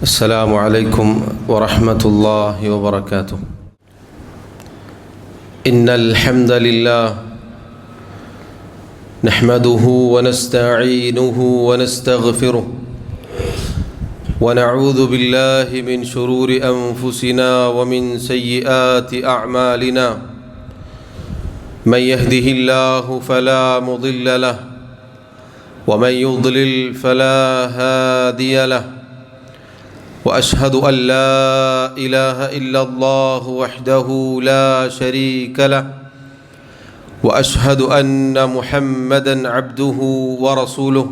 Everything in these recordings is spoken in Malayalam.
السلام عليكم ورحمة الله وبركاته. إن الحمد لله نحمده ونستعينه ونستغفره ونعوذ بالله من شرور أنفسنا ومن سيئات أعمالنا. من يهده الله فلا مضل له ومن يضلل فلا هادي له. وأشهد أن لا إله إلا الله وحده لا شريك له وأشهد أن محمدًا عبده ورسوله.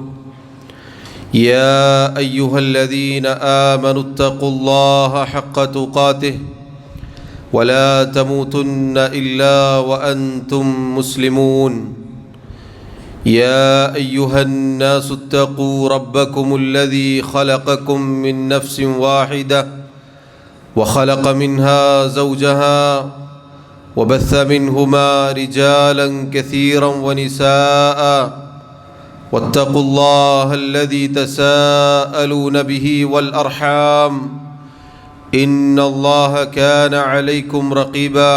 يا أيها الذين آمنوا اتقوا الله حق تقاته ولا تموتن إلا وأنتم مسلمون. يا أيها الناس اتقوا ربكم الذي خلقكم من نفس واحدة وخلق منها زوجها وبث منهما رجالا كثيرا ونساء واتقوا الله الذي تساءلون به والأرحام إن الله كان عليكم رقيبا.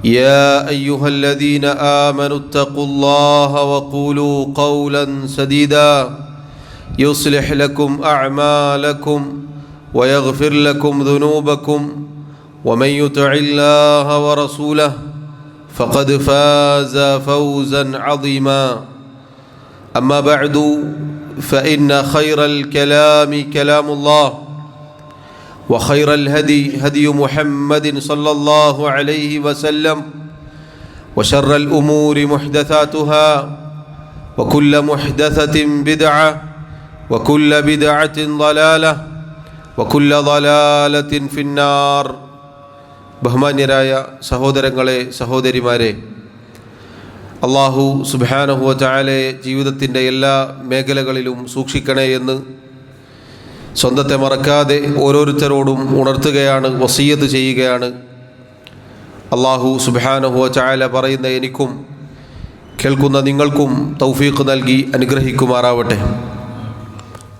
يا أيها الذين آمنوا اتقوا الله وقولوا قولا سديدا يصلح لكم أعمالكم ويغفر لكم ذنوبكم ومن يطع الله ورسوله فقد فاز فوزا عظيما. أما بعد فإن خير الكلام كلام الله وخير الهدي هدي محمد صلى الله عليه وسلم وشر الأمور محدثاتها وكل محدثة بدعة وكل بدعة ضلالة وكل ضلالة في النار. ബഹുമാന്യരായ സഹോദരങ്ങളെ സഹോദരിമാരെ, അല്ലാഹു സുബ്ഹാനഹു വ തആലയെ ജീവിതത്തിൻ്റെ എല്ലാ മേഖലകളിലും സൂക്ഷിക്കണേ എന്ന് സ്വന്തത്തെ മറക്കാതെ ഓരോരുത്തരോടും ഉണർത്തുകയാണ്, വസിയ്യത്ത് ചെയ്യുകയാണ്. അല്ലാഹു സുബ്ഹാനഹു വ തആല പറയുന്ന എനിക്കും കേൾക്കുന്ന നിങ്ങൾക്കും തൗഫീഖ് നൽകി അനുഗ്രഹിക്കുമാറാവട്ടെ.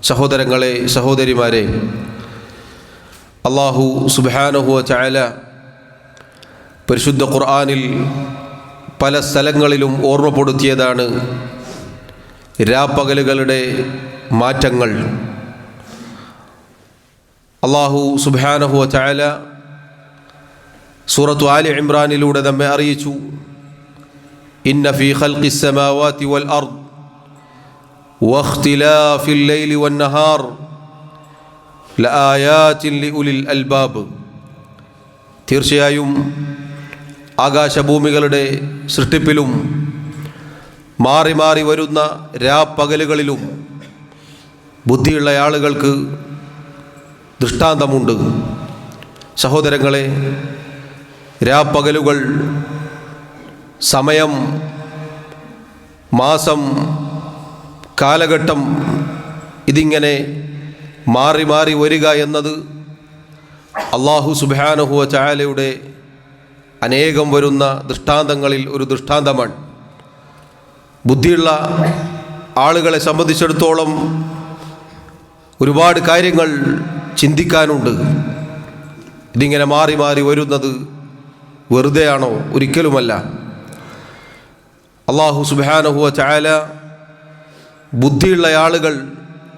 സഹോദരങ്ങളെ സഹോദരിമാരെ, അല്ലാഹു സുബ്ഹാനഹു വ തആല പരിശുദ്ധ ഖുർആനിൽ പല സ്ഥലങ്ങളിലും ഓർമ്മപ്പെടുത്തിയതാണ് രാപ്പകലുകളുടെ മാറ്റങ്ങൾ. അല്ലാഹു സുബ്ഹാനഹു വ തആല സൂറത്തു ആലി ഇംറാനിലൂടെ നമ്മെ അറിയിച്ചു, ഇന്ന ഫീ ഖൽഖിസ് സമാവാതി വൽ അർദ് വഖ്തിലാഫിൽ ലൈലി വൻ നഹാർ ലആയാതിൻ ലിഉലിൽ അൽബാബ്. തീർച്ചയായും ആകാശഭൂമികളുടെ സൃഷ്ടിപ്പിലും മാറി മാറി വരുന്ന രാപ്പകലുകളിലും ബുദ്ധിയുള്ള ആളുകൾക്ക് ദൃഷ്ടാന്തമുണ്ട്. സഹോദരങ്ങളെ, രാപ്പകലുകൾ, സമയം, മാസം, കാലഘട്ടം ഇതിങ്ങനെ മാറി മാറി വരിക എന്നത് അല്ലാഹു സുബ്ഹാനഹു വ തആലയുടെ അനേകം വരുന്ന ദൃഷ്ടാന്തങ്ങളിൽ ഒരു ദൃഷ്ടാന്തമാണ്. ബുദ്ധിയുള്ള ആളുകളെ സംബന്ധിച്ചിടത്തോളം ഒരുപാട് കാര്യങ്ങൾ ചിന്തിക്കാനുണ്ട്. ഇതിങ്ങനെ മാറി മാറി വരുന്നത് വെറുതെയാണോ? ഒരിക്കലുമല്ല. അല്ലാഹു സുബ്ഹാനഹു വ തആല ബുദ്ധിയുള്ള ആളുകൾ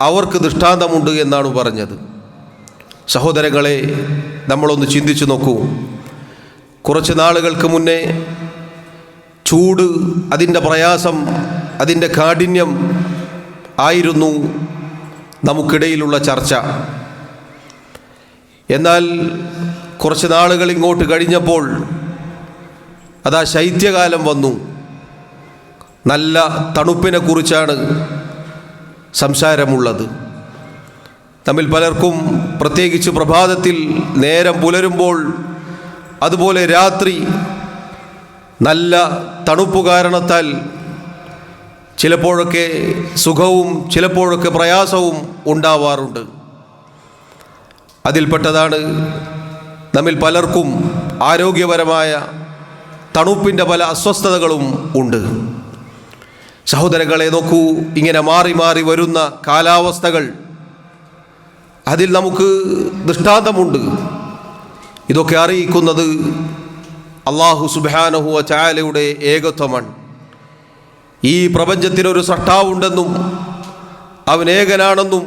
അവർക്ക് ദൃഷ്ടാന്തമുണ്ട് എന്നാണ് പറഞ്ഞത്. സഹോദരങ്ങളെ, നമ്മളൊന്ന് ചിന്തിച്ചു നോക്കൂ. കുറച്ച് നാളുകൾക്ക് മുന്നേ ചൂട്, അതിൻ്റെ പ്രയാസം, അതിൻ്റെ കാഠിന്യം ആയിരുന്നു നമുക്കിടയിലുള്ള ചർച്ച. എന്നാൽ കുറച്ച് നാളുകൾ ഇങ്ങോട്ട് കഴിഞ്ഞപ്പോൾ അതാ ശൈത്യകാലം വന്നു. നല്ല തണുപ്പിനെ കുറിച്ചാണ് സംസാരമുള്ളത്. നമ്മിൽ പലർക്കും, പ്രത്യേകിച്ച് പ്രഭാതത്തിൽ നേരം പുലരുമ്പോൾ, അതുപോലെ രാത്രി നല്ല തണുപ്പ് കാരണത്താൽ ചിലപ്പോഴൊക്കെ സുഖവും ചിലപ്പോഴൊക്കെ പ്രയാസവും ഉണ്ടാവാറുണ്ട്. അതിൽപ്പെട്ടതാണ് നമ്മിൽ പലർക്കും ആരോഗ്യപരമായ തണുപ്പിൻ്റെ പല അസ്വസ്ഥതകളും ഉണ്ട്. സഹോദരങ്ങളെ നോക്കൂ, ഇങ്ങനെ മാറി മാറി വരുന്ന കാലാവസ്ഥകൾ അതിൽ നമുക്ക് ദൃഷ്ടാന്തമുണ്ട്. ഇതൊക്കെ അറിയിക്കുന്നത് അല്ലാഹു സുബ്ഹാനഹു വ തആലയുടെ ഏകത്വമാണ്. ഈ പ്രപഞ്ചത്തിനൊരു സൃഷ്ടാവുണ്ടെന്നും അവൻ ഏകനാണെന്നും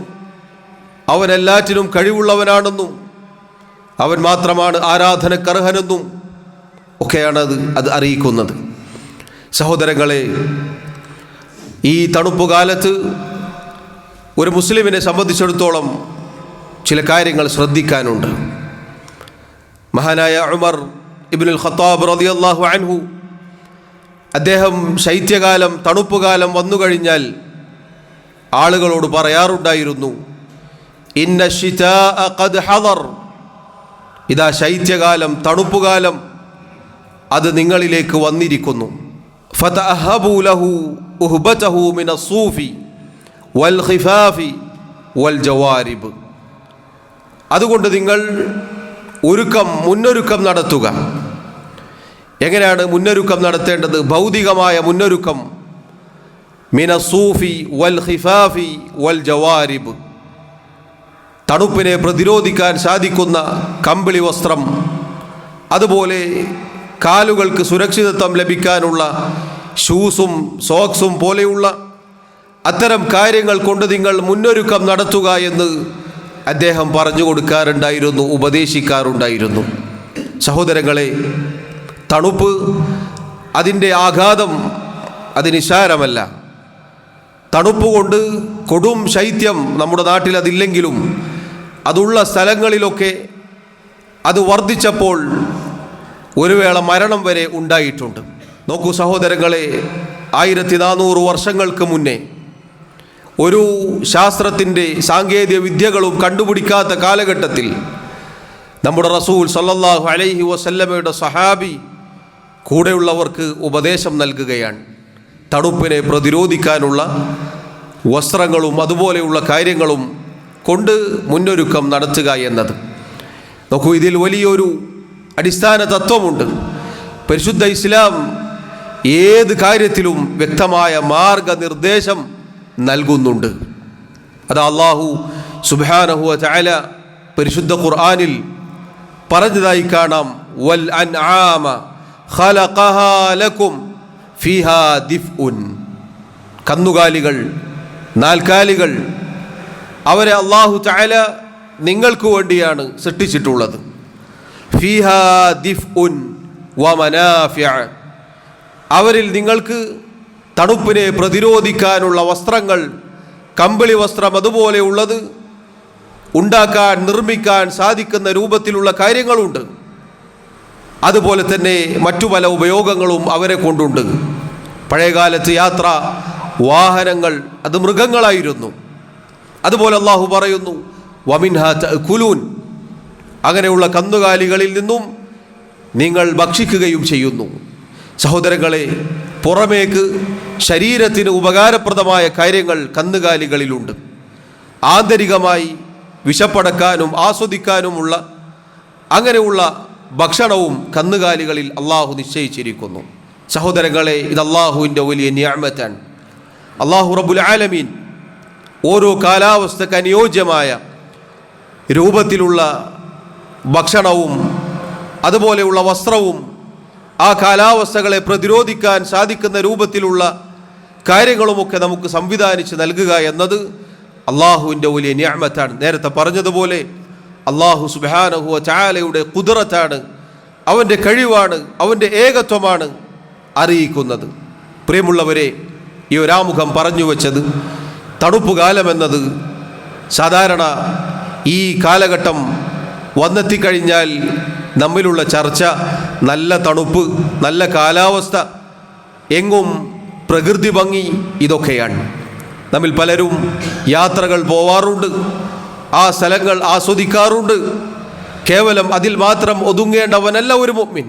അവൻ എല്ലാറ്റിനും കഴിവുള്ളവനാണെന്നും അവൻ മാത്രമാണ് ആരാധനക്കർഹനെന്നും ഒക്കെയാണ് അത് അറിയിക്കുന്നത്. സഹോദരങ്ങളെ, ഈ തണുപ്പുകാലത്ത് ഒരു മുസ്ലിമിനെ സംബന്ധിച്ചിടത്തോളം ചില കാര്യങ്ങൾ ശ്രദ്ധിക്കാനുണ്ട്. മഹാനായ ഉമർ ഇബ്നുൽ ഖത്താബ് റളിയല്ലാഹു അൻഹു അദ്ദേഹം ശൈത്യകാലം, തണുപ്പുകാലം വന്നു കഴിഞ്ഞാൽ ആളുകളോട് പറയാറുണ്ടായിരുന്നു, ഇന്ന ശിതാഅ ഖദ് ഹദർ, ഇതാ ശൈത്യകാലം, തണുപ്പുകാലം അത് നിങ്ങളിലേക്ക് വന്നിരിക്കുന്നു. ഫതഅഹബു ലഹു ഉഹ്ബതഹു മിനസ് സൂഫി വൽ ഖിഫാഫി വൽ ജവാരിബ്, അതുകൊണ്ട് നിങ്ങൾ മുന്നൊരുക്കം നടത്തുക. എങ്ങനെയാണ് മുന്നൊരുക്കം നടത്തേണ്ടത്? ഭൗതികമായ മുന്നൊരുക്കം. മിനസ്സൂഫി വൽ ഖിഫാഫി വൽ ജവാരിബ്, തണുപ്പിനെ പ്രതിരോധിക്കാൻ സാധിക്കുന്ന കമ്പിളി വസ്ത്രം, അതുപോലെ കാലുകൾക്ക് സുരക്ഷിതത്വം ലഭിക്കാനുള്ള ഷൂസും സോക്സും പോലെയുള്ള അത്തരം കാര്യങ്ങൾ കൊണ്ട് നിങ്ങൾ മുന്നൊരുക്കം നടത്തുക എന്ന് അദ്ദേഹം പറഞ്ഞു കൊടുക്കാറുണ്ടായിരുന്നു, ഉപദേശിക്കാറുണ്ടായിരുന്നു. സഹോദരങ്ങളെ, തണുപ്പ്, അതിൻ്റെ ആഘാതം അത് നിസ്സാരമല്ല. തണുപ്പ് കൊണ്ട് കൊടും ശൈത്യം നമ്മുടെ നാട്ടിൽ അതില്ലെങ്കിലും അതുള്ള സ്ഥലങ്ങളിലൊക്കെ അത് വർദ്ധിച്ചപ്പോൾ ഒരു വേള മരണം വരെ ഉണ്ടായിട്ടുണ്ട്. നോക്കൂ സഹോദരങ്ങളെ, 1400 വർഷങ്ങൾക്ക് മുന്നേ ഒരു ശാസ്ത്രത്തിൻ്റെ സാങ്കേതിക വിദ്യകളും കണ്ടുപിടിക്കാത്ത കാലഘട്ടത്തിൽ നമ്മുടെ റസൂൽ സല്ലല്ലാഹു അലൈഹി വസല്ലമയുടെ സഹാബി കൂടെയുള്ളവർക്ക് ഉപദേശം നൽകുകയാണ്. തണുപ്പിനെ പ്രതിരോധിക്കാനുള്ള വസ്ത്രങ്ങളും അതുപോലെയുള്ള കാര്യങ്ങളും കൊണ്ട് മുന്നൊരുക്കം നടത്തുക എന്നത്. നോക്കൂ, ഇതിൽ വലിയൊരു അടിസ്ഥാന തത്വമുണ്ട്. പരിശുദ്ധ ഇസ്ലാം ഏത് കാര്യത്തിലും വ്യക്തമായ മാർഗനിർദ്ദേശം നൽകുന്നുണ്ട്. അത് അല്ലാഹു സുബ്ഹാനഹു വ തആല പരിശുദ്ധ ഖുർആനിൽ പറഞ്ഞതായി കാണാം. വൽ അൻആമ ഖലഖഹാ ലക്കും ഫീഹാ ദിഫ്ഉൻ, കന്നുകാലികൾ, നാൽക്കാലികൾ, അവരെ അല്ലാഹു തആല നിങ്ങൾക്ക് വേണ്ടിയാണ് സൃഷ്ടിച്ചിട്ടുള്ളത്. ഫീഹാ ദിഫ്ഉൻ വ മനാഫിഅ, അവരിൽ നിങ്ങൾക്ക് തണുപ്പിനെ പ്രതിരോധിക്കാനുള്ള വസ്ത്രങ്ങൾ, കമ്പിളി വസ്ത്രം അതുപോലെയുള്ളത് ഉണ്ടാക്കാൻ, നിർമ്മിക്കാൻ സാധിക്കുന്ന രൂപത്തിലുള്ള കാര്യങ്ങളുണ്ട്. അതുപോലെ തന്നെ മറ്റു പല ഉപയോഗങ്ങളും അവരെ കൊണ്ടുണ്ട്. പഴയകാലത്ത് യാത്ര വാഹനങ്ങൾ അത് മൃഗങ്ങളായിരുന്നു. അതുപോലെ അല്ലാഹു പറയുന്നു വമിൻഹാ തഅകുലൂൻ, അങ്ങനെയുള്ള കന്നുകാലികളിൽ നിന്നും നിങ്ങൾ ഭക്ഷിക്കുകയും ചെയ്യുന്നു. സഹോദരങ്ങളെ, പുറമേക്ക് ശരീരത്തിന് ഉപകാരപ്രദമായ കാര്യങ്ങൾ കന്നുകാലികളിലുണ്ട്. ആന്തരികമായി വിശപ്പടക്കാനും ആസ്വദിക്കാനുമുള്ള അങ്ങനെയുള്ള ഭക്ഷണവും കന്നുകാലികളിൽ അള്ളാഹു നിശ്ചയിച്ചിരിക്കുന്നു. സഹോദരങ്ങളെ, ഇത് അള്ളാഹുവിൻ്റെ വലിയ നിഅമത്താണ്. അള്ളാഹു റബ്ബുൽ ആലമീൻ ഓരോ കാലാവസ്ഥക്ക് അനുയോജ്യമായ രൂപത്തിലുള്ള ഭക്ഷണവും അതുപോലെയുള്ള വസ്ത്രവും ആ കാലാവസ്ഥകളെ പ്രതിരോധിക്കാൻ സാധിക്കുന്ന രൂപത്തിലുള്ള കാര്യങ്ങളുമൊക്കെ നമുക്ക് സംവിധാനിച്ച് നൽകുക എന്നത് അള്ളാഹുവിൻ്റെ വലിയ നിഅമത്താണ്. നേരത്തെ പറഞ്ഞതുപോലെ അള്ളാഹു സുബ്ഹാനഹു വ തആലയുടെ ഖുദ്റത്താണ്, അവൻ്റെ കഴിവാണ്, അവൻ്റെ ഏകത്വമാണ് അറിയിക്കുന്നത്. പ്രിയമുള്ളവരെ, ഈ ഒരാമുഖം പറഞ്ഞു വച്ചത് തണുപ്പ് കാലമെന്നത് സാധാരണ ഈ കാലഘട്ടം വന്നെത്തിക്കഴിഞ്ഞാൽ നമ്മിലുള്ള ചർച്ച നല്ല തണുപ്പ്, നല്ല കാലാവസ്ഥ, എങ്ങും പ്രകൃതി ഭംഗി, ഇതൊക്കെയാണ്. നമ്മിൽ പലരും യാത്രകൾ പോവാറുണ്ട്, ആ സ്ഥലങ്ങൾ ആസ്വദിക്കാറുണ്ട്. കേവലം അതിൽ മാത്രം ഒതുങ്ങേണ്ടവനല്ല ഒരു മുഅ്മിൻ.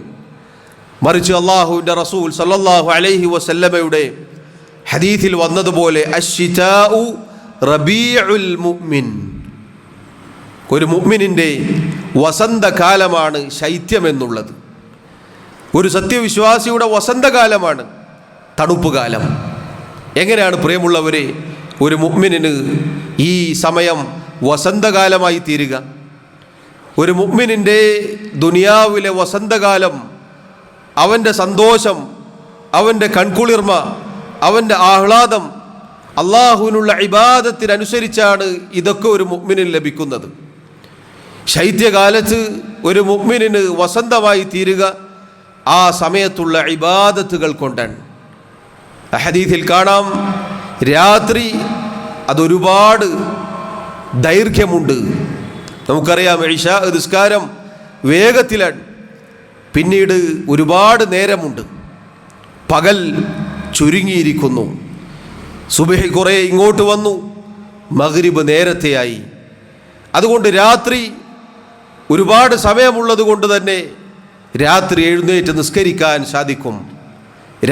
മറിച്ച് അല്ലാഹുവിൻ്റെ റസൂൽ സല്ലല്ലാഹു അലൈഹി വസല്ലമയുടെ ഹദീസിൽ വന്നതുപോലെ അശ്ശിതാഉ റബീഉൽ മുഅ്മിൻ, ഒരു മുഅ്മിനിൻ്റെ വസന്തകാലമാണ് ശൈത്യമെന്നുള്ളത്. ഒരു സത്യവിശ്വാസിയുടെ വസന്തകാലമാണ് തണുപ്പ് കാലം. എങ്ങനെയാണ് പ്രിയമുള്ളവരെ ഒരു മുഅ്മിനിന് ഈ സമയം വസന്തകാലമായി തീരുക. ഒരു മുഅ്മിനിൻ്റെ ദുനിയാവിലെ വസന്തകാലം, അവൻ്റെ സന്തോഷം, അവൻ്റെ കൺകുളിർമ, അവൻ്റെ ആഹ്ലാദം അള്ളാഹുവിനുള്ള ഇബാദത്തിനനുസരിച്ചാണ് ഇതൊക്കെ ഒരു മുഅ്മിനിന് ലഭിക്കുന്നത്. ശൈത്യകാലത്ത് ഒരു മുഅ്മിനിന് വസന്തമായി തീരുക ആ സമയത്തുള്ള ഇബാദത്തുകൾ കൊണ്ടാണ്. ഹദീസിൽ കാണാം, രാത്രി അതൊരുപാട് ദൈർഘ്യമുണ്ട്. നമുക്കറിയാം ഇശാ നിസ്കാരം വേഗത്തിലാണ്, പിന്നീട് ഒരുപാട് നേരമുണ്ട്. പകൽ ചുരുങ്ങിയിരിക്കുന്നു. സുബഹി കുറേ ഇങ്ങോട്ട് വന്നു, മഗ്രിബ് നേരത്തെയായി. അതുകൊണ്ട് രാത്രി ഒരുപാട് സമയമുള്ളത് കൊണ്ട് തന്നെ രാത്രി എഴുന്നേറ്റ് നിസ്കരിക്കാൻ സാധിക്കും.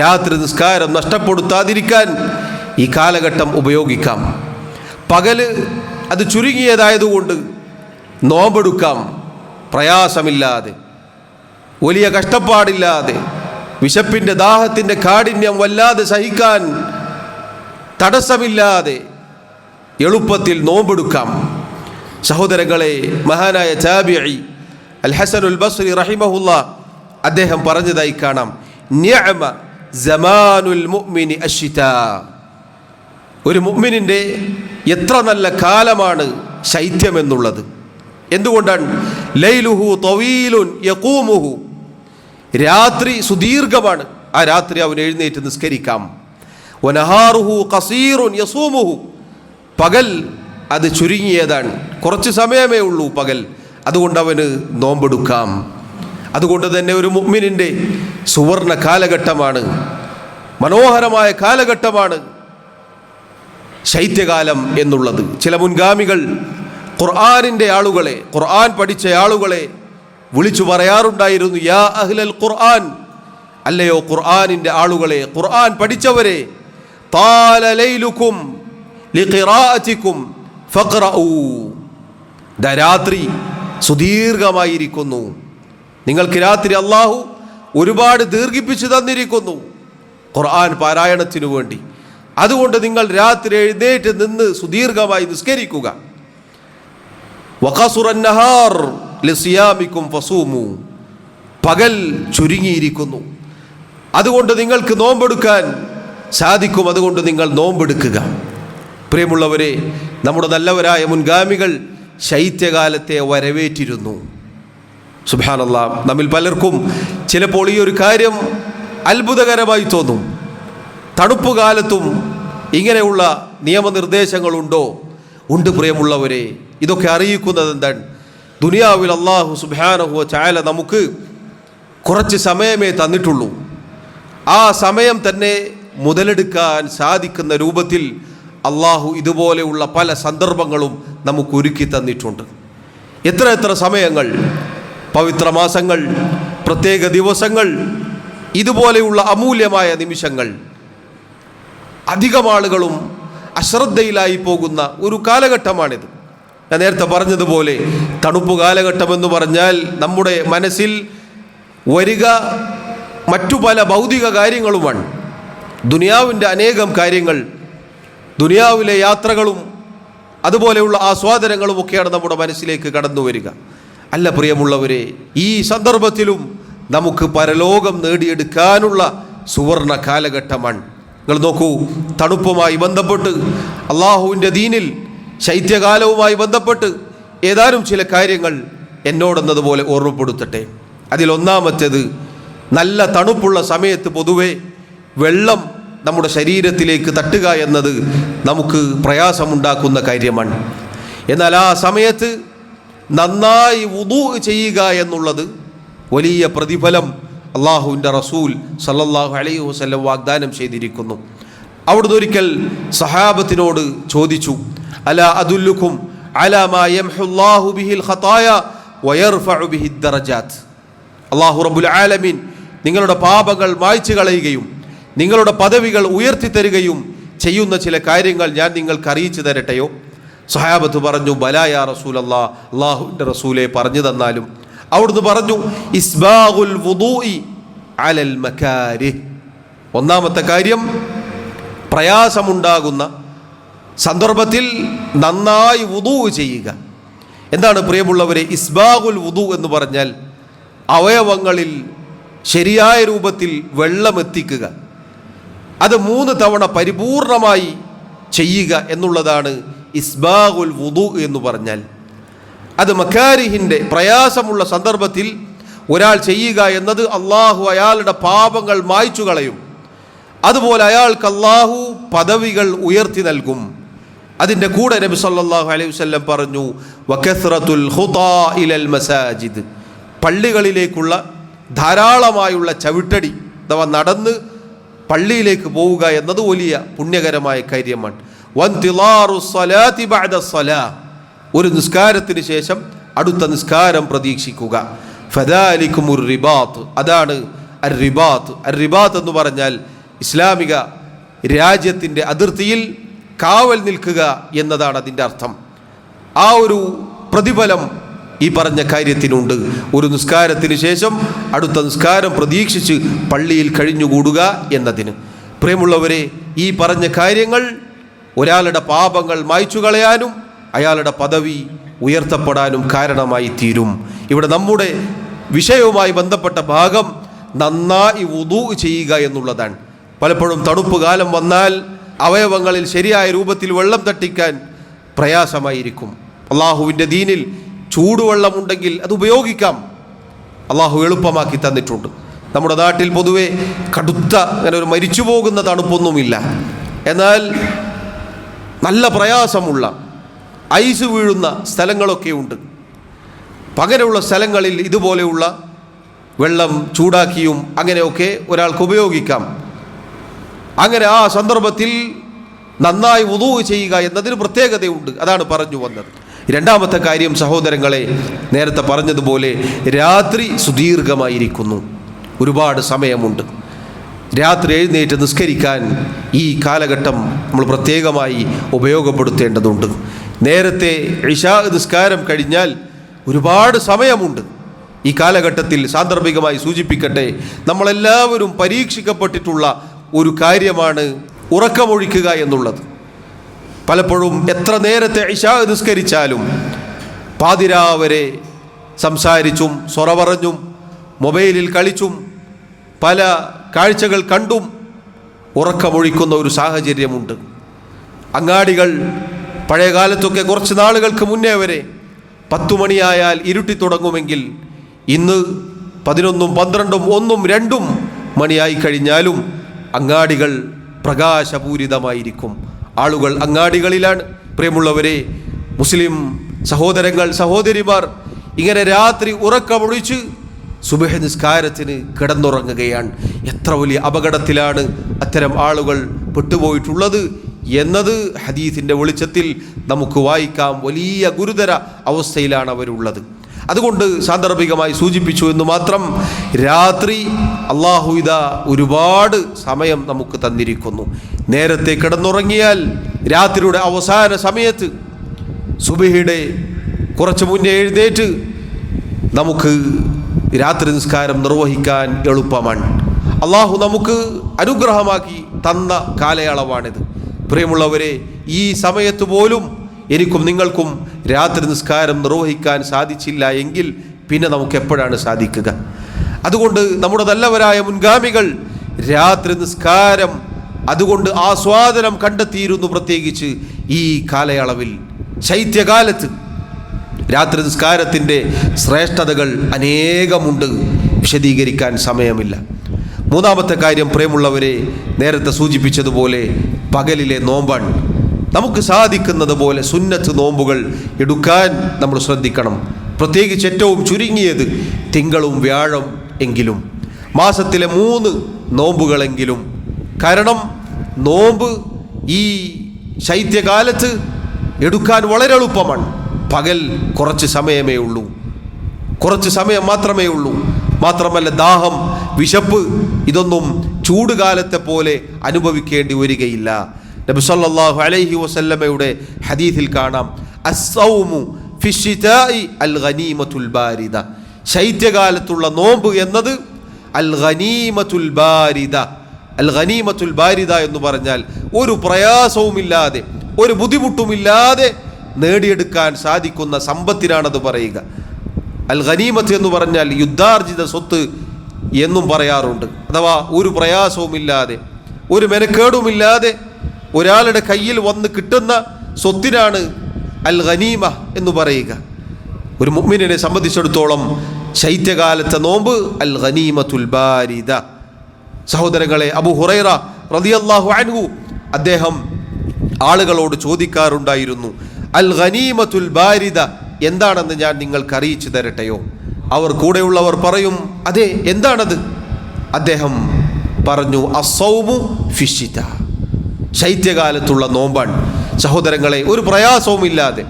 രാത്രി നിസ്കാരം നഷ്ടപ്പെടുത്താതിരിക്കാൻ ഈ കാലഘട്ടം ഉപയോഗിക്കാം. പകല് അത് ചുരുങ്ങിയതായതുകൊണ്ട് നോമ്പെടുക്കാം പ്രയാസമില്ലാതെ, വലിയ കഷ്ടപ്പാടില്ലാതെ, വിശപ്പിൻ്റെ ദാഹത്തിൻ്റെ കാഠിന്യം വല്ലാതെ സഹിക്കാൻ തടസ്സമില്ലാതെ എളുപ്പത്തിൽ നോമ്പെടുക്കാം. സഹോദരങ്ങളെ, മഹാനായ താബിഈ അൽ ഹസനുൽ ബസ്രി റഹിമഹുല്ലാ അദ്ദേഹം പറഞ്ഞതായി കാണാം, നിഅമ സമാനുൽ മുഅ്മിനി അശ്ശിതാ. ഒരു മുഅ്മിനിൻ്റെ എത്ര നല്ല കാലമാണ് ശൈത്യമെന്നുള്ളത്. എന്തുകൊണ്ടാണ്? ലൈലുഹു തവീലുൻ യഖൂമുഹു, രാത്രി സുദീർഘമാണ്, ആ രാത്രി അവൻ എഴുന്നേറ്റ് നിസ്കരിക്കാം. വനഹാറുഹു ഖസീറുൻ യസൂമുഹു, പകൽ അത് ചുരുങ്ങിയതാണ്, കുറച്ച് സമയമേ ഉള്ളൂ പകൽ, അതുകൊണ്ട് അവന് നോമ്പെടുക്കാം. അതുകൊണ്ട് തന്നെ ഒരു മുഅ്മിനിൻ്റെ സുവർണ കാലഘട്ടമാണ്, മനോഹരമായ കാലഘട്ടമാണ് ശൈത്യകാലം എന്നുള്ളത്. ചില മുൻഗാമികൾ ഖുർആനിൻ്റെ ആളുകളെ, ഖുർആൻ പഠിച്ച ആളുകളെ വിളിച്ചു പറയാറുണ്ടായിരുന്നു, യാ അഹ്ലൽ ഖുർആൻ, അല്ലയോ ഖുർആനിൻ്റെ ആളുകളെ, ഖുർആൻ പഠിച്ചവരെ, താല ലൈലുക്കും ലിഖിറാഅതികും ഫഖറഊ, രാത്രി സുദീർഘമായിരിക്കുന്നു, നിങ്ങൾക്ക് രാത്രി അള്ളാഹു ഒരുപാട് ദീർഘിപ്പിച്ചു തന്നിരിക്കുന്നു ഖുർആൻ പാരായണത്തിനു വേണ്ടി. അതുകൊണ്ട് നിങ്ങൾ രാത്രി എഴുന്നേറ്റ് നിന്ന് സുദീർഘമായി നിസ്കരിക്കുക. വഖസുറൻ നഹാർ ലിസിയാമിക്കും ഫസൂമു, പകൽ ചുരുങ്ങിയിരിക്കുന്നു, അതുകൊണ്ട് നിങ്ങൾക്ക് നോമ്പെടുക്കാൻ സാധിക്കും, അതുകൊണ്ട് നിങ്ങൾ നോമ്പെടുക്കുക. പ്രിയമുള്ളവരെ, നമ്മുടെ നല്ലവരായ മുൻഗാമികൾ ശൈത്യകാലത്തെ വരവേറ്റിരുന്നു. സുബ്ഹാനല്ലാഹ്, നമ്മിൽ പലർക്കും ചിലപ്പോൾ ഈ ഒരു കാര്യം അത്ഭുതകരമായി തോന്നും. തണുപ്പ് കാലത്തും ഇങ്ങനെയുള്ള നിയമനിർദ്ദേശങ്ങളുണ്ടോ? ഉണ്ട് പ്രിയമുള്ളവരെ. ഇതൊക്കെ അറിയിക്കുന്നത് എന്താണ്? ദുനിയാവിൽ അല്ലാഹു സുബ്ഹാനഹു വ തആല നമുക്ക് കുറച്ച് സമയമേ തന്നിട്ടുള്ളൂ. ആ സമയം തന്നെ മുതലെടുക്കാൻ സാധിക്കുന്ന രൂപത്തിൽ അള്ളാഹു ഇതുപോലെയുള്ള പല സന്ദർഭങ്ങളും നമുക്ക് ഒരുക്കി തന്നിട്ടുണ്ട്. എത്ര സമയങ്ങൾ, പവിത്ര മാസങ്ങൾ, പ്രത്യേക ദിവസങ്ങൾ, ഇതുപോലെയുള്ള അമൂല്യമായ നിമിഷങ്ങൾ. അധികം ആളുകളും അശ്രദ്ധയിലായി പോകുന്ന ഒരു കാലഘട്ടമാണിത്. ഞാൻ നേരത്തെ പറഞ്ഞതുപോലെ തണുപ്പ് കാലഘട്ടം എന്ന് പറഞ്ഞാൽ നമ്മുടെ മനസ്സിൽ വരിക മറ്റു പല ഭൗതിക കാര്യങ്ങളുമാണ്. ദുനിയാവിൻ്റെ അനേകം കാര്യങ്ങൾ, ദുനിയാവിലെ യാത്രകളും അതുപോലെയുള്ള ആസ്വാദനങ്ങളും ഒക്കെയാണ് നമ്മുടെ മനസ്സിലേക്ക് കടന്നു വരിക. അല്ല പ്രിയമുള്ളവരെ, ഈ സന്ദർഭത്തിലും നമുക്ക് പരലോകം നേടിയെടുക്കാനുള്ള സുവർണ കാലഘട്ടമാണ്. നിങ്ങൾ നോക്കൂ, തണുപ്പുമായി ബന്ധപ്പെട്ട് അള്ളാഹുവിൻ്റെ ദീനിൽ ശൈത്യകാലവുമായി ബന്ധപ്പെട്ട് ഏതാനും ചില കാര്യങ്ങൾ എന്നോടെന്നതുപോലെ ഓർമ്മപ്പെടുത്തട്ടെ. അതിലൊന്നാമത്തേത്, നല്ല തണുപ്പുള്ള സമയത്ത് പൊതുവെ വെള്ളം നമ്മുടെ ശരീരത്തിലേക്ക് തട്ടുക എന്നത് നമുക്ക് പ്രയാസമുണ്ടാക്കുന്ന കാര്യമാണ്. എന്നാൽ ആ സമയത്ത് നന്നായി വുദൂ ചെയ്യുക എന്നുള്ളത് വലിയ പ്രതിഫലം അള്ളാഹുവിൻ്റെ റസൂൽ സല്ലല്ലാഹു അലൈഹി വസല്ലം വാഗ്ദാനം ചെയ്തിരിക്കുന്നു. അവിടുന്ന് ഒരിക്കൽ സഹാബത്തിനോട് ചോദിച്ചു, അലാ അദുല്ലുക്കും അലാ മാ യംഹുല്ലാഹു ബിഹിൽ ഖതായ വയർഫഉ ബിഹിദ് ദറജാത്ത്. അല്ലാഹു റബ്ബുൽ ആലമീൻ നിങ്ങളുടെ പാപങ്ങൾ മായ്ച്ചു കളയുകയും നിങ്ങളുടെ പദവികൾ ഉയർത്തിത്തരുകയും ചെയ്യുന്ന ചില കാര്യങ്ങൾ ഞാൻ നിങ്ങൾക്ക് അറിയിച്ചു തരട്ടെയോ? സഹാബത്ത് പറഞ്ഞു, ബലാ യാ റസൂലല്ലാഹ്, അല്ലാഹുവിൻ്റെ റസൂലെ പറഞ്ഞു തന്നാലും. അവിടുന്ന് പറഞ്ഞു, ഇസ്ബാഗുൽ വുദൂഇ അലൽ മകാരിഹ്. ഒന്നാമത്തെ കാര്യം, പ്രയാസമുണ്ടാകുന്ന സന്ദർഭത്തിൽ നന്നായി വുദൂ ചെയ്യുക. എന്താണ് പ്രിയമുള്ളവരെ ഇസ്ബാഗുൽ വുദൂ എന്ന് പറഞ്ഞാൽ? അവയവങ്ങളിൽ ശരിയായ രൂപത്തിൽ വെള്ളം എത്തിക്കുക, അത് 3 തവണ പരിപൂർണമായി ചെയ്യുക എന്നുള്ളതാണ് ഇസ്ബാഗുൽ വുദൂ എന്ന് പറഞ്ഞാൽ. അത് മക്കാരിഹിൻ്റെ പ്രയാസമുള്ള സന്ദർഭത്തിൽ ഒരാൾ ചെയ്യുക എന്നത് അള്ളാഹു അയാളുടെ പാപങ്ങൾ മായ്ച്ചു കളയും. അതുപോലെ അയാൾക്ക് അള്ളാഹു പദവികൾ ഉയർത്തി നൽകും. അതിൻ്റെ കൂടെ നബി സല്ലല്ലാഹു അലൈഹി വസല്ലം പറഞ്ഞു, വകസ്റത്തുൽ ഖുതാ ഇലൽ മസാജിദ്, പള്ളികളിലേക്കുള്ള ധാരാളമായുള്ള ചവിട്ടടി അഥവാ നടന്ന് പള്ളിയിലേക്ക് പോവുക എന്നത് വലിയ പുണ്യകരമായ കാര്യമാണ്. വൻതിലാറു സ്വലാത്തി ബഅദ സ്വലാ, ഒരു നിസ്കാരത്തിന് ശേഷം അടുത്ത നിസ്കാരം പ്രതീക്ഷിക്കുക. ഫദാലികുമുർ റിബാത്ത്, അതാണ് അർ റിബാത്ത്. അർ റിബാത്ത് എന്ന് പറഞ്ഞാൽ ഇസ്ലാമിക രാജ്യത്തിൻ്റെ അതിർത്തിയിൽ കാവൽ നിൽക്കുക എന്നതാണ് അതിൻ്റെ അർത്ഥം. ആ ഒരു പ്രതിഫലം ഈ പറഞ്ഞ കാര്യത്തിനുണ്ട്. ഒരു നിസ്കാരത്തിന് ശേഷം അടുത്ത നിസ്കാരം പ്രതീക്ഷിച്ച് പള്ളിയിൽ കഴിഞ്ഞുകൂടുക എന്നതിന്. പ്രിയമുള്ളവരെ, ഈ പറഞ്ഞ കാര്യങ്ങൾ ഒരാളുടെ പാപങ്ങൾ മായ്ച്ചു കളയാനും അയാളുടെ പദവി ഉയർത്തപ്പെടാനും കാരണമായി തീരും. ഇവിടെ നമ്മുടെ വിഷയവുമായി ബന്ധപ്പെട്ട ഭാഗം നന്നായി വുദൂ ചെയ്യുക എന്നുള്ളതാണ്. പലപ്പോഴും തണുപ്പ് കാലം വന്നാൽ അവയവങ്ങളിൽ ശരിയായ രൂപത്തിൽ വെള്ളം തട്ടിക്കാൻ പ്രയാസമായിരിക്കും. അള്ളാഹുവിൻ്റെ ദീനിൽ ചൂടുവെള്ളമുണ്ടെങ്കിൽ അത് ഉപയോഗിക്കാം. അള്ളാഹു എളുപ്പമാക്കി തന്നിട്ടുണ്ട്. നമ്മുടെ നാട്ടിൽ പൊതുവെ കടുത്ത അങ്ങനെ ഒരു മരിച്ചു പോകുന്ന തണുപ്പൊന്നുമില്ല. എന്നാൽ നല്ല പ്രയാസമുള്ള ഐസ് വീഴുന്ന സ്ഥലങ്ങളൊക്കെ ഉണ്ട്. അങ്ങനെയുള്ള സ്ഥലങ്ങളിൽ ഇതുപോലെയുള്ള വെള്ളം ചൂടാക്കിയും അങ്ങനെയൊക്കെ ഒരാൾക്ക് ഉപയോഗിക്കാം. അങ്ങനെ ആ സന്ദർഭത്തിൽ നന്നായി വുദൂ ചെയ്യുക എന്നതിന് പ്രത്യേകതയുണ്ട്. അതാണ് പറഞ്ഞു വന്നത്. രണ്ടാമത്തെ കാര്യം സഹോദരങ്ങളെ, നേരത്തെ പറഞ്ഞതുപോലെ രാത്രി സുദീർഘമായിരിക്കുന്നു, ഒരുപാട് സമയമുണ്ട്. രാത്രി എഴുന്നേറ്റ് നിസ്കരിക്കാൻ ഈ കാലഘട്ടം നമ്മൾ പ്രത്യേകമായി ഉപയോഗപ്പെടുത്തേണ്ടതുണ്ട്. നേരത്തെ ഇശാ നിസ്കാരം കഴിഞ്ഞാൽ ഒരുപാട് സമയമുണ്ട്. ഈ കാലഘട്ടത്തിൽ സാന്ദർഭികമായി സൂചിപ്പിക്കട്ടെ, നമ്മളെല്ലാവരും പരീക്ഷിക്കപ്പെട്ടിട്ടുള്ള ഒരു കാര്യമാണ് ഉറക്കമൊഴിക്കുക എന്നുള്ളത്. പലപ്പോഴും എത്ര നേരത്തെ ഇശാ നിസ്കരിച്ചാലും പാതിരാവരെ സംസാരിച്ചും സൊറ പറഞ്ഞും മൊബൈലിൽ കളിച്ചും പല കാഴ്ചകൾ കണ്ടും ഉറക്കമൊഴിക്കുന്ന ഒരു സാഹചര്യമുണ്ട്. അങ്ങാടികൾ പഴയ കാലത്തൊക്കെ കുറച്ച് നാളുകൾക്ക് മുന്നേ വരെ 10 മണിയായാൽ ഇരുട്ടി തുടങ്ങുമെങ്കിൽ ഇന്ന് 11, 12, 1, 2 മണിയായി കഴിഞ്ഞാലും അങ്ങാടികൾ പ്രകാശപൂരിതമായിരിക്കും. ആളുകൾ അങ്ങാടികളിലാണ്. പ്രിയമുള്ളവരെ, മുസ്ലിം സഹോദരങ്ങൾ സഹോദരിമാർ ഇങ്ങനെ രാത്രി ഉറക്കമൊഴിച്ച് സുബഹ് നിസ്കാരത്തിന് കിടന്നുറങ്ങുകയാണ്. എത്ര വലിയ അപകടത്തിലാണ് അത്തരം ആളുകൾ പെട്ടുപോയിട്ടുള്ളത് എന്നത് ഹദീസിൻ്റെ വെളിച്ചത്തിൽ നമുക്ക് വായിക്കാം. വലിയ ഗുരുതര അവസ്ഥയിലാണ് അവരുള്ളത്. അതുകൊണ്ട് സാന്ദർഭികമായി സൂചിപ്പിച്ചു എന്ന് മാത്രം. രാത്രി അല്ലാഹു ഇതാ ഒരുപാട് സമയം നമുക്ക് തന്നിരിക്കുന്നു. നേരത്തെ കിടന്നുറങ്ങിയാൽ രാത്രിയുടെ അവസാന സമയത്ത് സുബഹിയുടെ കുറച്ച് മുന്നേ എഴുന്നേറ്റ് നമുക്ക് രാത്രി നിസ്കാരം നിർവഹിക്കാൻ എളുപ്പമാണ്. അല്ലാഹു നമുക്ക് അനുഗ്രഹമാക്കി തന്ന കാലയളവാണിത്. പ്രിയമുള്ളവരെ, ഈ സമയത്ത് പോലും എനിക്കും നിങ്ങൾക്കും രാത്രി നിസ്കാരം നിർവഹിക്കാൻ സാധിച്ചില്ല എങ്കിൽ പിന്നെ നമുക്ക് എപ്പോഴാണ് സാധിക്കുക? അതുകൊണ്ട് നമ്മുടെ നല്ലവരായ മുൻഗാമികൾ രാത്രി നിസ്കാരം അതുകൊണ്ട് ആസ്വാദനം കണ്ടെത്തിയിരുന്നു. പ്രത്യേകിച്ച് ഈ കാലയളവിൽ ശൈത്യകാലത്ത് രാത്രി നിസ്കാരത്തിൻ്റെ ശ്രേഷ്ഠതകൾ അനേകമുണ്ട്, വിശദീകരിക്കാൻ സമയമില്ല. മൂന്നാമത്തെ കാര്യം പ്രിയമുള്ളവരെ, നേരത്തെ സൂചിപ്പിച്ചതുപോലെ പകലിലെ നോമ്പാണ്. നമുക്ക് സാധിക്കുന്നത് പോലെ സുന്നത്ത് നോമ്പുകൾ എടുക്കാൻ നമ്മൾ ശ്രദ്ധിക്കണം. പ്രത്യേകിച്ച് ഏറ്റവും ചുരുങ്ങിയത് തിങ്കളും വ്യാഴം എങ്കിലും, മാസത്തിലെ 3 നോമ്പുകളെങ്കിലും. കാരണം നോമ്പ് ഈ ശൈത്യകാലത്ത് എടുക്കാൻ വളരെ എളുപ്പമാണ്. പകൽ കുറച്ച് സമയമേ ഉള്ളൂ, കുറച്ച് സമയം മാത്രമേ ഉള്ളൂ. മാത്രമല്ല ദാഹം, വിശപ്പ് ഇതൊന്നും ചൂടുകാലത്തെ പോലെ അനുഭവിക്കേണ്ടി വരികയില്ല. നബി സല്ലല്ലാഹു അലൈഹി വസല്ലമയുടെ ഹദീസിൽ കാണാം, അസ്സൗമു ഫിശ്ശിതാഇ അൽ ഗനീമത്തുൽ ബാരിദ, ശൈത്യകാലത്തുള്ള നോമ്പ് എന്നത് അൽ ഗനീമത്തുൽ ബാരിദ, അൽ ഗനീമത്തുൽ ബാരിദ എന്ന് പറഞ്ഞാൽ ഒരു പ്രയാസവുമില്ലാതെ ഒരു ബുദ്ധിമുട്ടുമില്ലാതെ നേടിയെടുക്കാൻ സാധിക്കുന്ന സമ്പത്തിനാണത് പറയുക. അൽ ഗനീമത്ത് എന്ന് പറഞ്ഞാൽ യുദ്ധാർജിത സ്വത്ത് എന്നും പറയാറുണ്ട്. അഥവാ ഒരു പ്രയാസവുമില്ലാതെ ഒരു മെനക്കേടുമില്ലാതെ ഒരാളുടെ കയ്യിൽ വന്ന് കിട്ടുന്ന സ്വത്തിനാണ് അൽ ഗനീമ എന്ന് പറയുക. ഒരു മുഅ്മിനിനെ സംബന്ധിച്ചിടത്തോളം ശൈത്യകാലത്തെ നോമ്പ് അൽ ഗനീമത്തുൽ ബാരിദ. സഹോദരങ്ങളെ, അബൂ ഹുറൈറ റളിയല്ലാഹു അൻഹു അദ്ദേഹം ആളുകളോട് ചോദിക്കാറുണ്ടായിരുന്നു, അൽ ഗനീമത്തുൽ ബാരിദ എന്താണെന്ന് ഞാൻ നിങ്ങൾക്ക് അറിയിച്ചു തരട്ടെയോ? അവർ കൂടെയുള്ളവർ പറയും, അതെ, എന്താണത്? അദ്ദേഹം പറഞ്ഞു, അസ്സൗമു ഫിശ്ശിത, ശൈത്യകാലത്തുള്ള നോമ്പാണ്. സഹോദരങ്ങളെ, ഒരു പ്രയാസവുമില്ലാതെ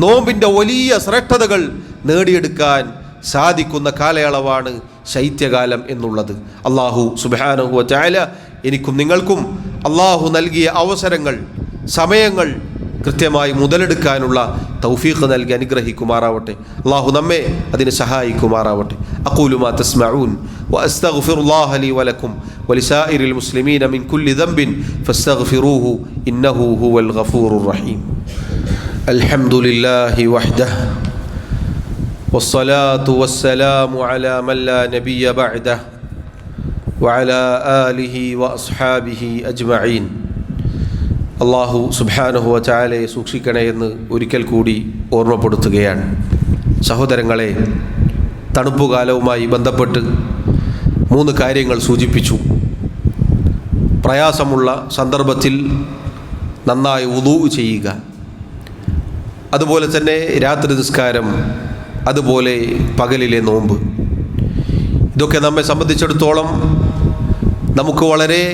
നോമ്പിൻ്റെ വലിയ ശ്രേഷ്ഠതകൾ നേടിയെടുക്കാൻ സാധിക്കുന്ന കാലയളവാണ് ശൈത്യകാലം എന്നുള്ളത്. അല്ലാഹു സുബ്ഹാനഹു വ തആല എനിക്കും നിങ്ങൾക്കും അല്ലാഹു നൽകിയ അവസരങ്ങൾ, സമയങ്ങൾ കൃത്യമായി മുതലെടുക്കാനുള്ള തൗഫീഖ് നൽകി അനുഗ്രഹിക്കുമാറാവട്ടെ. അല്ലാഹു നമ്മെ അതിന് സഹായിക്കുമാറാവട്ടെ. അഖൂലു മാ തസ്മഊൻ വഅസ്തഗ്ഫിറുല്ലാഹ ലീ വലക്കും വലിസായിരിൽ മുസ്ലിമീന മിൻ കുല്ലി ദംബിൻ ഫസ്തഗ്ഫിറൂഹു ഇന്നഹു ഹുവൽ ഗഫൂറുർ റഹീം. അൽഹംദുലില്ലാഹി വഹ്ദഹു വസ്സലാത്തു വസ്സലാമു അലാ മൻ ലാ നബിയ്യ ബഅദഹു വഅലാ ആലിഹി വഅസ്ഹാബിഹി അജ്മഈൻ. അല്ലാഹു സുബ്ഹാനഹു വ തആലയെ സൂക്ഷിക്കണേ എന്ന് ഒരിക്കൽ കൂടി ഓർമ്മപ്പെടുത്തുകയാണ്. സഹോദരങ്ങളെ, തണുപ്പുകാലവുമായി ബന്ധപ്പെട്ട് 3 കാര്യങ്ങൾ സൂചിപ്പിച്ചു. പ്രയാസമുള്ള സന്ദർഭത്തിൽ നന്നായി വുളൂ ചെയ്യുക, അതുപോലെ തന്നെ രാത്രി നിസ്കാരം, അതുപോലെ പകലിലെ നോമ്പ്. ഇതൊക്കെ നമ്മെ സംബന്ധിച്ചിടത്തോളം നമുക്ക് വളരെ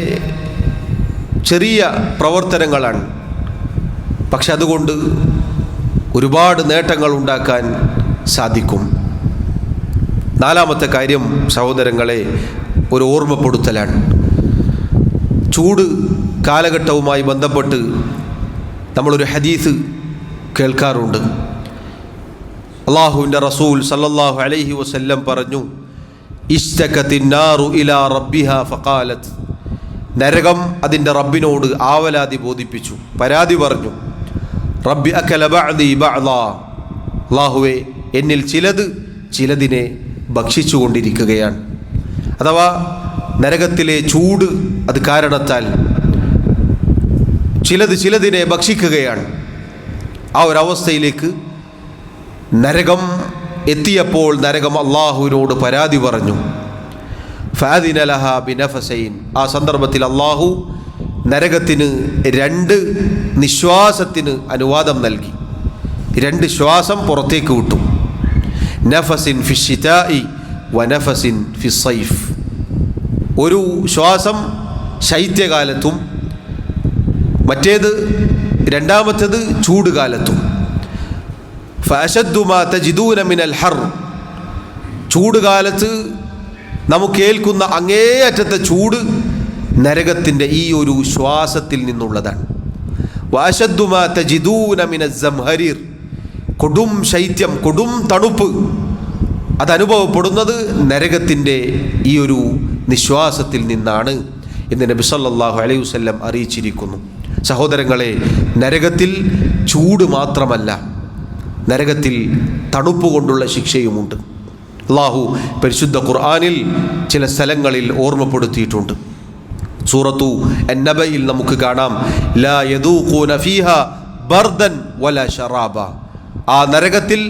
ചെറിയ പ്രവർത്തനങ്ങളാണ്. പക്ഷെ അതുകൊണ്ട് ഒരുപാട് നേട്ടങ്ങൾ ഉണ്ടാക്കാൻ സാധിക്കും. 4ാമത്തെ കാര്യം സഹോദരങ്ങളെ, ഒരു ഓർമ്മപ്പെടുത്തലാണ്. ചൂട് കാലഘട്ടവുമായി ബന്ധപ്പെട്ട് നമ്മളൊരു ഹദീസ് കേൾക്കാറുണ്ട്. അല്ലാഹുവിൻ്റെ റസൂൽ സല്ലല്ലാഹു അലൈഹി വസല്ലം പറഞ്ഞു, ഇശ്തകത്തിന്നാറു ഇലാ റബ്ബിഹാ ഫഖാലത്ത്, നരകം അതിൻ്റെ റബ്ബിനോട് ആവലാതി ബോധിപ്പിച്ചു, പരാതി പറഞ്ഞു, റബ്ബി അകല ബഅദി ബഅദാ, അല്ലാഹുവേ, എന്നിൽ ചിലതിനെ ഭക്ഷിച്ചു കൊണ്ടിരിക്കുകയാണ്. അഥവാ നരകത്തിലെ ചൂട് അത് കാരണത്താൽ ചിലതിനെ ഭക്ഷിക്കുകയാണ്. ആ ഒരവസ്ഥയിലേക്ക് നരകം എത്തിയപ്പോൾ നരകം അള്ളാഹുവിനോട് പരാതി പറഞ്ഞു. ഫഅദിന ലഹാ ബിനഫസൈൻ, ആ സന്ദർഭത്തിൽ അള്ളാഹു നരകത്തിന് 2 നിശ്വാസത്തിന് അനുവാദം നൽകി. 2 ശ്വാസം പുറത്തേക്ക് വിട്ടു. നഫസിൻ ഫിശ്ശിതാഇ വനഫസിൻ ഫിസ്സൈഫ്, ഒരു ശ്വാസം ശൈത്യകാലത്തും മറ്റേത് 2ാമത്തേത് ചൂടുകാലത്തും. ഫഅശദ്ദു മാ തജിദൂന മിനൽ ഹർ, ചൂടുകാലത്ത് നമുക്ക് ഏൽക്കുന്ന അങ്ങേയറ്റത്തെ ചൂട് നരകത്തിൻ്റെ ഈ ഒരു ശ്വാസത്തിൽ നിന്നുള്ളതാണ്. വഅശദ്ദു മാ തജിദൂന മിനൽ സംഹരീർ, കൊടും ശൈത്യം, കൊടും തണുപ്പ് അതനുഭവപ്പെടുന്നത് നരകത്തിൻ്റെ ഈ ഒരു നിശ്വാസത്തിൽ നിന്നാണ് എന്ന് നബി സല്ലല്ലാഹു അലൈഹി വസല്ലം അറിയിച്ചിരിക്കുന്നു. സഹോദരങ്ങളെ, നരകത്തിൽ ചൂട് മാത്രമല്ല, നരകത്തിൽ തണുപ്പ് കൊണ്ടുള്ള ശിക്ഷയുമുണ്ട്. അല്ലാഹു പരിശുദ്ധ ഖുർആനിൽ ചില സ്ഥലങ്ങളിൽ ഓർമ്മപ്പെടുത്തിയിട്ടുണ്ട്. സൂറത്തു അൻ-നബയിൽ നമുക്ക് കാണാം, ലാ യദൂഖൂന ഫീഹാ ബർദൻ വലാ ശറാബ, ആ നരകത്തിൽ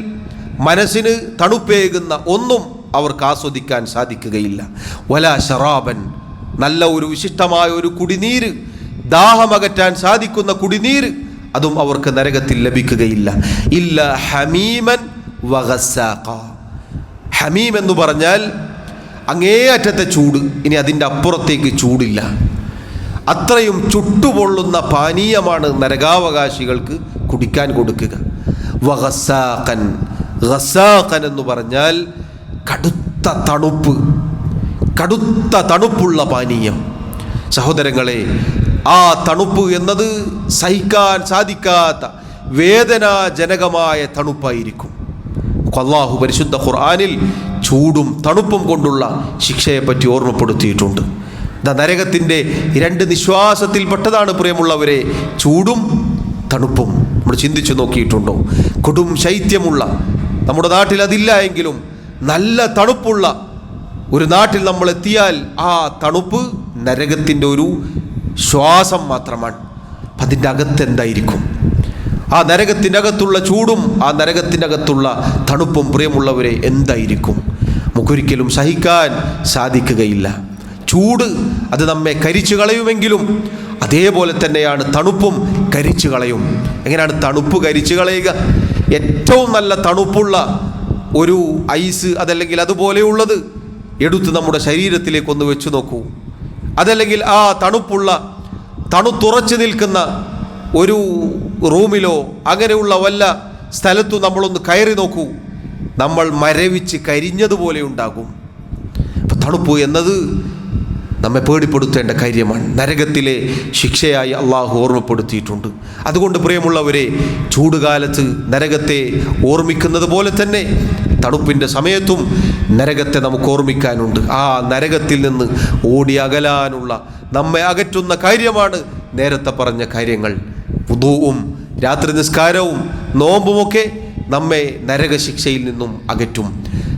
മനസ്സിന് തണുപ്പേകുന്ന ഒന്നും അവർക്ക് ആസ്വദിക്കാൻ സാധിക്കുകയില്ല. വലാ ശറാബൻ, നല്ല ഒരു വിശിഷ്ടമായ ഒരു കുടിനീര്, ദാഹമകറ്റാൻ സാധിക്കുന്ന കുടിനീര്, അതും അവർക്ക് നരകത്തിൽ ലഭിക്കുകയില്ല. ഇല്ല ഹമീമൻ വഗസ്സാഖ, ഹമീം എന്ന് പറഞ്ഞാൽ അങ്ങേയറ്റത്തെ ചൂട്, ഇനി അതിൻ്റെ അപ്പുറത്തേക്ക് ചൂടില്ല. അത്രയും ചുട്ടുപൊള്ളുന്ന പാനീയമാണ് നരകാവകാശികൾക്ക് കുടിക്കാൻ കൊടുക്കുക. വഗസ്സാഖൻ, ഗസ്സാഖൻ എന്ന് പറഞ്ഞാൽ കടുത്ത തണുപ്പുള്ള പാനീയം. സഹോദരങ്ങളെ, ആ തണുപ്പ് എന്നത് സഹിക്കാൻ സാധിക്കാത്ത വേദനാജനകമായ തണുപ്പായിരിക്കും. അല്ലാഹു പരിശുദ്ധ ഖുർആനിൽ ചൂടും തണുപ്പും കൊണ്ടുള്ള ശിക്ഷയെപ്പറ്റി ഓർമ്മപ്പെടുത്തിയിട്ടുണ്ട്. നരകത്തിൻ്റെ 2 നിശ്വാസത്തിൽപ്പെട്ടതാണ് പ്രിയമുള്ളവരെ ചൂടും തണുപ്പും. നമ്മൾ ചിന്തിച്ചു നോക്കിയിട്ടുണ്ടോ? കൊടും ശൈത്യമുള്ള നമ്മുടെ നാട്ടിൽ അതില്ല എങ്കിലും നല്ല തണുപ്പുള്ള ഒരു നാട്ടിൽ നമ്മൾ എത്തിയാൽ ആ തണുപ്പ് നരകത്തിൻ്റെ ഒരു ശ്വാസം മാത്രമാണ്. അപ്പം അതിൻ്റെ അകത്ത് എന്തായിരിക്കും? ആ നരകത്തിൻ്റെ അകത്തുള്ള ചൂടും ആ നരകത്തിൻ്റെ അകത്തുള്ള തണുപ്പും പ്രിയമുള്ളവരെ എന്തായിരിക്കും? നമുക്കൊരിക്കലും സഹിക്കാൻ സാധിക്കുകയില്ല. ചൂട് അത് നമ്മെ കരിച്ചു കളയുമെങ്കിലും അതേപോലെ തന്നെയാണ് തണുപ്പും കരിച്ചു കളയും. എങ്ങനെയാണ് തണുപ്പ് കരിച്ചു കളയുക? ഏറ്റവും നല്ല തണുപ്പുള്ള ഒരു ഐസ് അതല്ലെങ്കിൽ അതുപോലെയുള്ളത് എടുത്ത് നമ്മുടെ ശരീരത്തിലേക്കൊന്ന് വെച്ച് നോക്കൂ. അതല്ലെങ്കിൽ ആ തണുത്തുറച്ച് നിൽക്കുന്ന ഒരു റൂമിലോ അങ്ങനെയുള്ള വല്ല സ്ഥലത്തും നമ്മളൊന്ന് കയറി നോക്കൂ, നമ്മൾ മരവിച്ച് കരിഞ്ഞതുപോലെ ഉണ്ടാകും. അപ്പം തണുപ്പ് എന്നത് നമ്മെ പേടിപ്പെടുത്തേണ്ട കാര്യമാണ്. നരകത്തിലെ ശിക്ഷയായി അള്ളാഹു ഓർമ്മപ്പെടുത്തിയിട്ടുണ്ട്. അതുകൊണ്ട് പ്രിയമുള്ളവരെ, ചൂടുകാലത്ത് നരകത്തെ ഓർമ്മിക്കുന്നത് പോലെ തന്നെ തണുപ്പിൻ്റെ സമയത്തും നരകത്തെ നമുക്ക് ഓർമ്മിക്കാനുണ്ട്. ആ നരകത്തിൽ നിന്ന് ഓടി അകലാനുള്ള നമ്മെ അകറ്റുന്ന കാര്യമാണ് നേരത്തെ പറഞ്ഞ കാര്യങ്ങൾ. വുദൂഉം രാത്രി നിസ്കാരവും നോമ്പുമൊക്കെ നമ്മെ നരകശിക്ഷയിൽ നിന്നും അകറ്റും,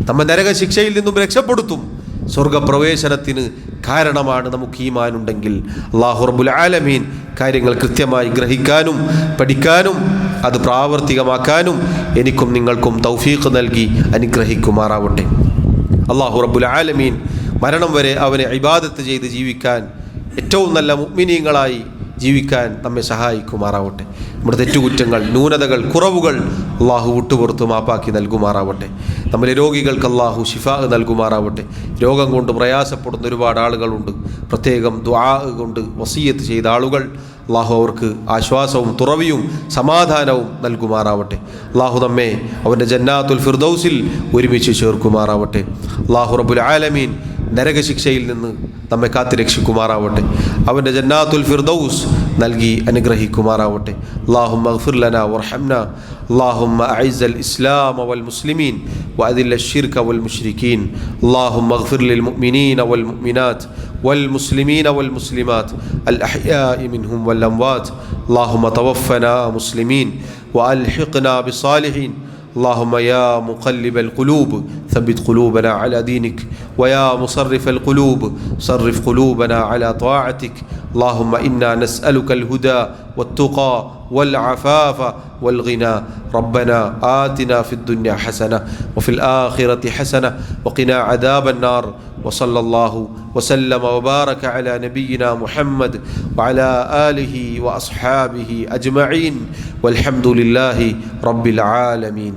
നമ്മെ നരകശിക്ഷയിൽ നിന്നും രക്ഷപ്പെടുത്തും. സ്വർഗപ്രവേശനത്തിന് കാരണമാണ് നമുക്ക് ഈമാനുണ്ടെങ്കിൽ. അല്ലാഹു റബ്ബുൽ ആലമീൻ കാര്യങ്ങൾ കൃത്യമായി ഗ്രഹിക്കാനും പഠിക്കാനും അത് പ്രാവർത്തികമാക്കാനും എനിക്കും നിങ്ങൾക്കും തൗഫീഖ് നൽകി അനുഗ്രഹിക്കുമാറാവട്ടെ. അല്ലാഹു റബ്ബുൽ ആലമീൻ മരണം വരെ അവനെ ഇബാദത്ത് ചെയ്ത് ജീവിക്കാൻ, ഏറ്റവും നല്ല മുഅ്മിനീങ്ങളായി ജീവിക്കാൻ നമ്മെ സഹായിക്കുമാറാവട്ടെ. നമ്മുടെ തെറ്റുകുറ്റങ്ങൾ, ന്യൂനതകൾ, കുറവുകൾ അള്ളാഹു വിട്ടുപുറത്ത് മാപ്പാക്കി നൽകുമാറാവട്ടെ. നമ്മളെ രോഗികൾക്ക് അള്ളാഹു ശിഫാ നൽകുമാറാവട്ടെ. രോഗം കൊണ്ട് പ്രയാസപ്പെടുന്ന ഒരുപാട് ആളുകളുണ്ട്. പ്രത്യേകം ദുആ കൊണ്ട് വസിയത്ത് ചെയ്ത ആളുകൾ അള്ളാഹു അവർക്ക് ആശ്വാസവും തുറവിയും സമാധാനവും നൽകുമാറാവട്ടെ. അള്ളാഹു നമ്മെ അവൻ്റെ ജന്നാത്തുൽ ഫിർദൗസിൽ ഒരുമിച്ച് ചേർക്കുമാറാവട്ടെ. അള്ളാഹു റബ്ബുൽ ആലമീൻ നരകശിക്ഷയിൽ നിന്ന് നമ്മെ കാത്തുരക്ഷിക്കുമാറാവട്ടെ. അവൻ്റെ ജന്നാത്തുൽ ഫിർദൗസ് നൽകി അനുഗ്രഹിക്കുമാറാവട്ടെ. അല്ലാഹുമ്മഗ്ഫിർ ലനാ വർഹംനാ. اللهم أعز الإسلام والمسلمين وأذل الشرك والمشركين. اللهم اغفر للمؤمنين والمؤمنات والمسلمين والمسلمات الأحياء منهم والأموات. اللهم توفنا مسلمين وألحقنا بالصالحين. اللهم يا مقلب القلوب ثبت قلوبنا على دينك، ويا مصرف القلوب صرف قلوبنا على طاعتك. اللهم إنا نسألك الهدى والتقى والعفاف والغنى. ربنا آتنا في الدنيا حسنة وفي الآخرة حسنة وقنا عذاب النار. وصلى الله وسلم وبارك على نبينا محمد وعلى آله وأصحابه أجمعين والحمد لله رب العالمين.